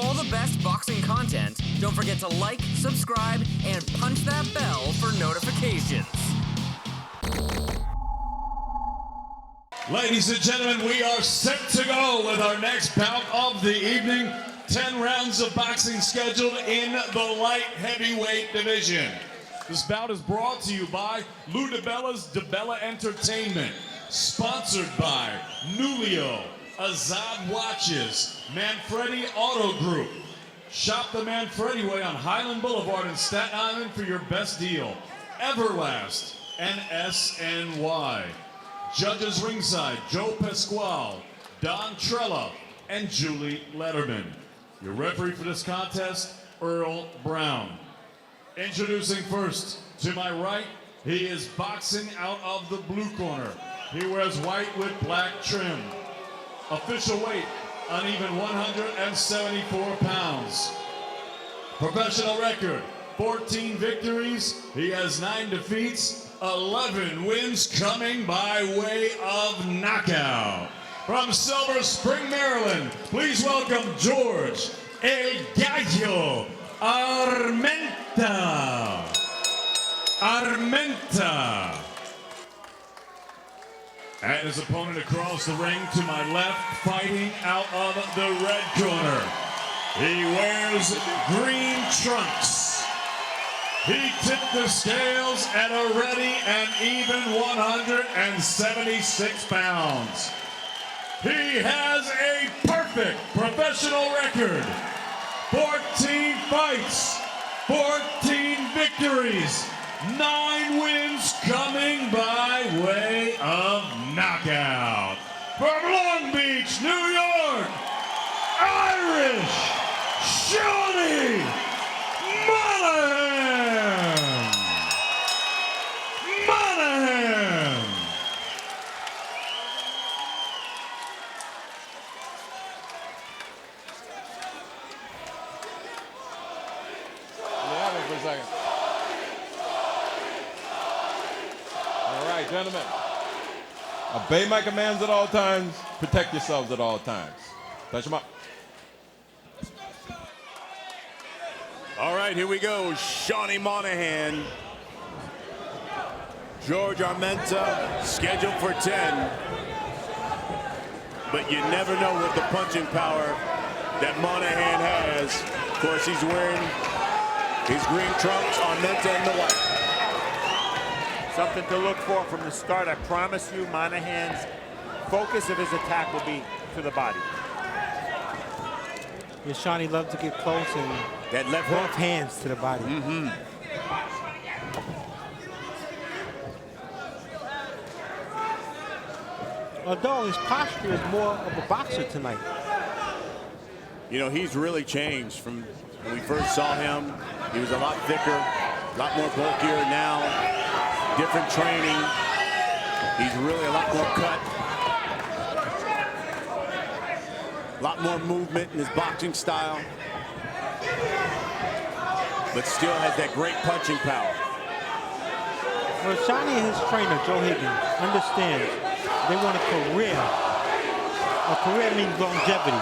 all the best boxing content, don't forget to like, subscribe, and punch that bell for notifications. Ladies and gentlemen, we are set to go with our next bout of the evening. 10 rounds of boxing scheduled in the light heavyweight division. This bout is brought to you by WORLD DiBella Entertainment, sponsored by Nulio, Azad Watches, Manfredi Auto Group. Shop the Manfredi Way on Highland Boulevard in Staten Island for your best deal. Everlast and SNY. Judges ringside, Joe Pasquale, Don Trella, and Julie Letterman. Your referee for this contest, Earl Browne. Introducing first, to my right, he is boxing out of the blue corner. He wears white with black trim. Official weight, uneven 174 pounds. Professional record, 14 victories. He has 9 defeats, 11 wins coming by way of knockout. From Silver Spring, Maryland, please welcome George El Gallo Armenta. Armenta. And his opponent across the ring to my left, fighting out of the red corner. He wears green trunks. He tipped the scales at a ready and even 176 pounds. He has a perfect professional record. 14 fights, 14 victories, 9 wins coming by way of knockout. From Long Beach, New York, Irish, Sean Monaghan. All right, gentlemen. Obey my commands at all times. Protect yourselves at all times. Touch them up. All right, here we go. Sean Monaghan. George Armenta, scheduled for 10. But you never know with the punching power that Monaghan has. Of course, he's wearing his green trunks, Armenta in the white. Something to look for from the start. I promise you, Monaghan's focus of his attack will be to the body. Yeah, Shawnee loves to get close and that left both hook. hands to the body. Although his posture is more of a boxer tonight. You know, he's really changed from when we first saw him. He was a lot thicker, a lot more bulkier now. Different training. He's really a lot more cut. A lot more movement in his boxing style. But still has that great punching power. Well, Shawnee and his trainer, Joe Higgins, understands they want a career. A career means longevity.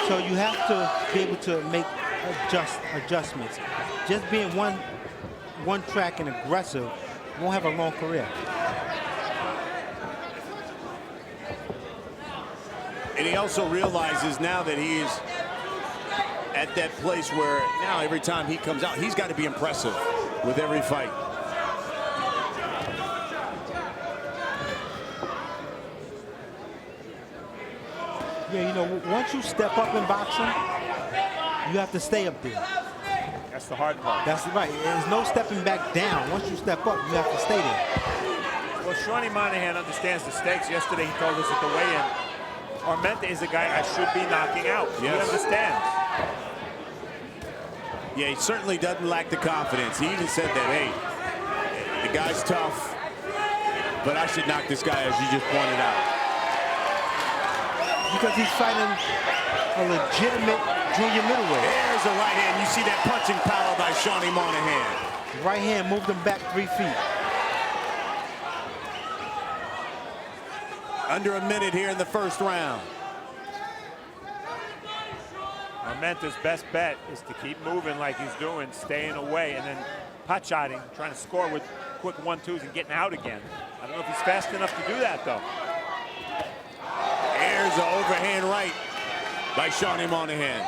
So you have to be able to make adjustments. Just being one track and aggressive won't have a long career. And he also realizes now that he is at that place where now every time he comes out, he's got to be impressive with every fight. Yeah, you know, once you step up in boxing, you have to stay up there. That's the hard part. That's right. There's no stepping back down. Once you step up, you have to stay there. Well, Sean Monaghan understands the stakes. Yesterday, he told us at the weigh-in, Armenta is the guy I should be knocking out. Yes. He understands. Yeah, he certainly doesn't lack the confidence. He even said that, hey, the guy's tough, but I should knock this guy, as you just pointed out. Because he's fighting a legitimate junior middleweight. There's the right hand. You see that punching power by Sean Monaghan. Right hand moved him back 3 feet. Under a minute here in the first round. Armenta's best bet is to keep moving like he's doing, staying away, and then pot-shotting, trying to score with quick 1-2s and getting out again. I don't know if he's fast enough to do that, though. There's an overhand right by Sean Monaghan.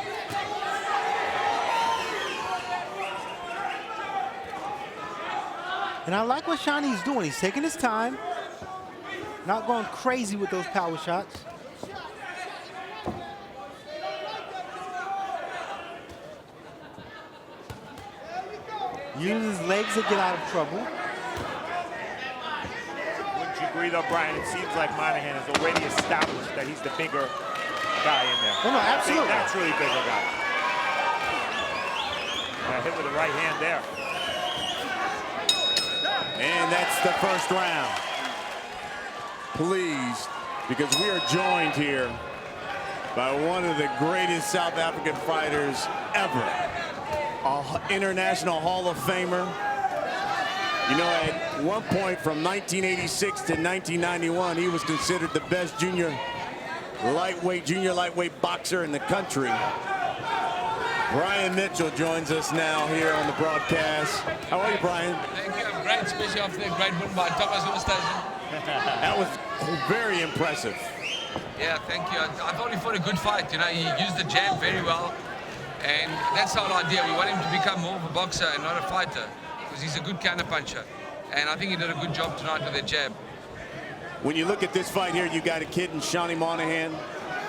And I like what Shawnee's doing. He's taking his time, not going crazy with those power shots. Uses his legs to get out of trouble. Wouldn't you agree, though, Brian? It seems like Monaghan has already established that he's the bigger guy in there. Oh, no, absolutely. Naturally bigger guy. Got hit with the right hand there. And that's the first round. Pleased, because we are joined here by one of the greatest South African fighters ever. An international Hall of Famer. You know, at one point from 1986 to 1991, he was considered the best junior lightweight boxer in the country. Brian Mitchell joins us now here on the broadcast. How are you, Brian? Thank you. I'm great, especially after the great win by Thomas Oosthuizen. That was very impressive. Yeah, thank you. I thought he fought a good fight. You know, he used the jab very well. And that's our idea. We want him to become more of a boxer and not a fighter, because he's a good counter-puncher. And I think he did a good job tonight with that jab. When you look at this fight here, you got a kid in Sean Monaghan.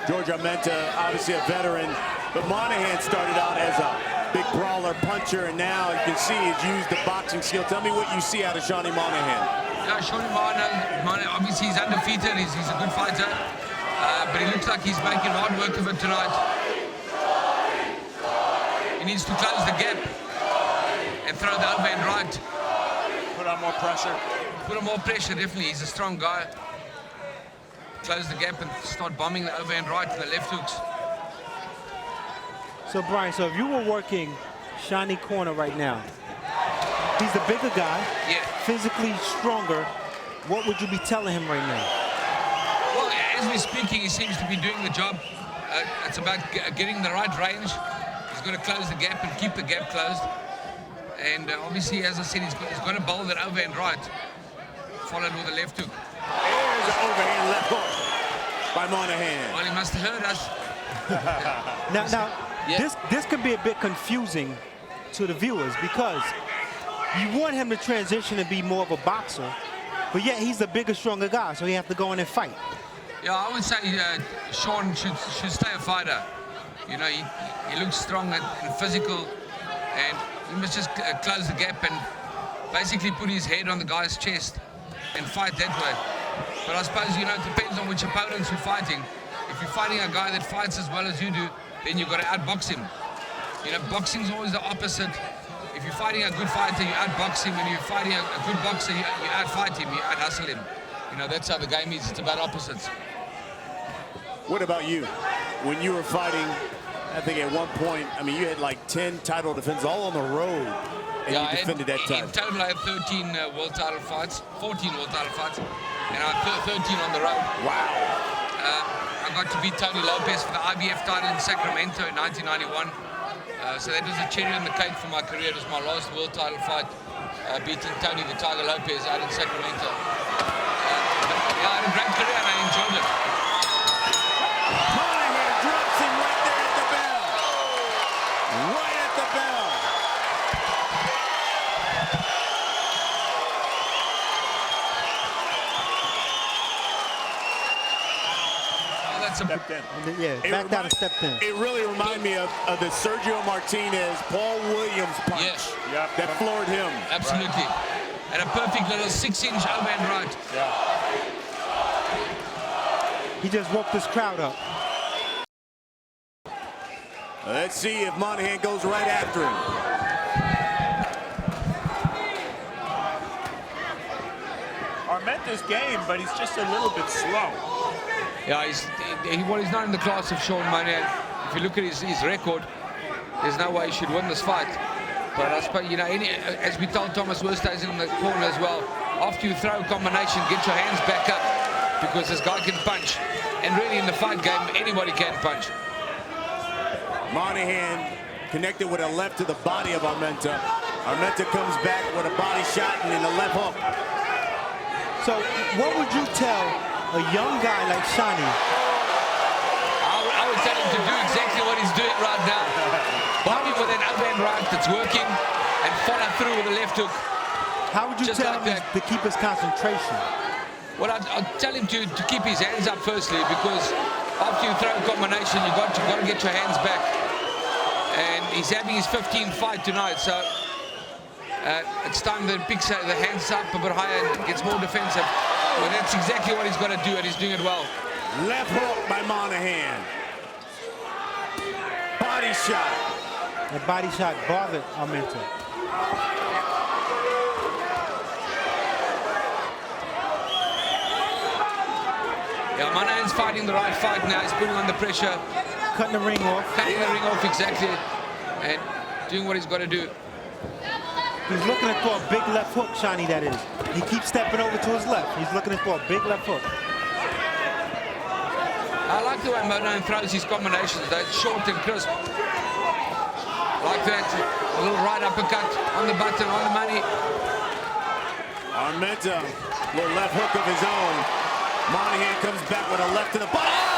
George Armenta, obviously a veteran. But Monaghan started out as a big brawler, puncher, and now you can see he's used the boxing skill. Tell me what you see out of Sean Monaghan. Yeah, Sean Monaghan, obviously he's undefeated. He's a good fighter. But he looks like he's making hard work of it tonight. He needs to close the gap and throw the overhand right. Put on more pressure. Put on more pressure, definitely. He's a strong guy. Close the gap and start bombing the overhand right and the left hooks. So, Brian, so if you were working Shawnee corner right now, he's the bigger guy, Yeah. physically stronger. What would you be telling him right now? Well, as we're speaking, he seems to be doing the job. It's about getting the right range. He's got to close the gap and keep the gap closed. And obviously, as I said, he's got to bowl that overhand right, followed with a left hook. There's an overhand left hook by Monaghan. Well, he must have heard us. Now, Yeah. this could be a bit confusing to the viewers, because you want him to transition and be more of a boxer, but yet he's the bigger, stronger guy, so he have to go in and fight. Yeah, I would say Sean should stay a fighter. You know, he looks strong and physical, and he must just close the gap and basically put his head on the guy's chest and fight that way. But I suppose, you know, it depends on which opponents you're fighting. If you're fighting a guy that fights as well as you do, then you've got to outbox him. You know, boxing's always the opposite. If you're fighting a good fighter, you outbox him. When you're fighting a good boxer, you outfight him, you out-hustle him. You know, that's how the game is. It's about opposites. What about you? When you were fighting, I think at one point, I mean, you had like 10 title defenses all on the road, and you defended that title. In total, I had 13 world title fights, 14 world title fights, and I had 13 on the road. Wow. I got to beat Tony Lopez for the IBF title in Sacramento in 1991. So that was a cherry on the cake for my career. It was my last world title fight, beating Tony the Tiger Lopez out in Sacramento. Yeah, I had a great career and I enjoyed it. Monaghan drops him right there at the bell. Right at the bell. Oh, that's a Stepped in. Yeah, back down and stepped in. It really reminded me of the Sergio Martinez, Paul Williams punch Yes. Yep. that floored him. absolutely. And a perfect little 6-inch overhand right. Yeah. He just woke this crowd up. Let's see if Monaghan goes right after him. Armenta's game, but he's just a little bit slow. Yeah, he's not in the class of Sean Monaghan. If you look at his record, there's no way he should win this fight. But I suppose, you know, as we told Thomas Oosthuizen in the corner as well, after you throw a combination, get your hands back up, because this guy can punch. And really in the fight game, anybody can punch. Monaghan connected with a left to the body of Armenta. Armenta comes back with a body shot and then the left hook. So what would you tell a young guy like Shani? I would tell him to do exactly what he's doing right now. Bobby with an overhand right that's working and follow through with a left hook. How would you Just tell like him that. to keep his concentration? Well, I'd tell him to keep his hands up firstly, because after you throw a combination, you've got to get your hands back. And he's having his 15th fight tonight, so it's time that he picks the hands up a bit higher and gets more defensive. Well, that's exactly what he's got to do, and he's doing it well. Left hook by Monaghan. Body shot. That body shot bothered Armenta. Yeah, Monaghan's fighting the right fight now. He's putting on the pressure. Cutting the ring off. Cutting the ring off, exactly. And doing what he's got to do. He's looking for a big left hook, Shani, that is. He keeps stepping over to his left. He's looking for a big left hook. I like the way Monaghan throws his combinations. They're short and crisp. Like that. A little right uppercut on the button, on the money. Armenta, little left hook of his own. Monaghan comes back with a left to the body.